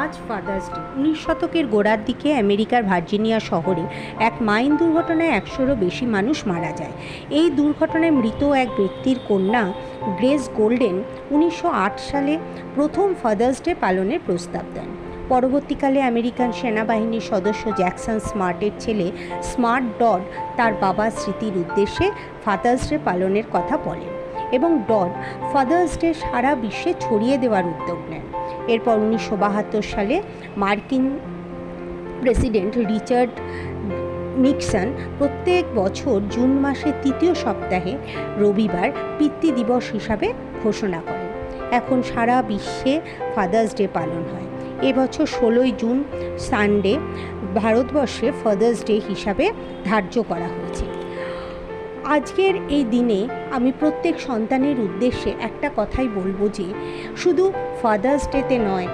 আজ father's day. 19 শতকের গোড়ার দিকে আমেরিকার ভার্জিনিয়া শহরে এক মাইন দুর্ঘটনায় 100-রও বেশি মানুষ মারা যায়। এই দুর্ঘটনায় মৃত এক ব্যক্তির কন্যা গ্রেস গোল্ডেন 1908 সালে প্রথম ফাদার্স ডে পালনের প্রস্তাব দেন। পরবর্তীকালে আমেরিকান সেনাবাহিনীর সদস্য জ্যাকসন স্মার্টের ছেলে স্মার্ট ডড তার বাবার স্মৃতির উদ্দেশ্যে ফাদার্স ডে পালনের কথা বলেন এবং ডড ফাদার্স ডে সারা বিশ্বে ছড়িয়ে দেওয়ার উদ্যোগ নেন। এরপর 1972 সালে মার্কিন প্রেসিডেন্ট রিচার্ড নিক্সন প্রত্যেক বছর জুন মাসের তৃতীয় সপ্তাহে রবিবার পিতৃ দিবস হিসাবে ঘোষণা করেন। এখন সারা বিশ্বে ফাদার্স ডে পালন হয়। এবছর 16ই জুন সানডে ভারতবর্ষে ফাদার্স ডে হিসাবে ধার্য করা হয়েছে। আজকের এই দিনে আমি প্রত্যেক সন্তানের উদ্দেশ্যে একটা কথাই বলবো যে শুধু ফাদার্স ডেতে নয়,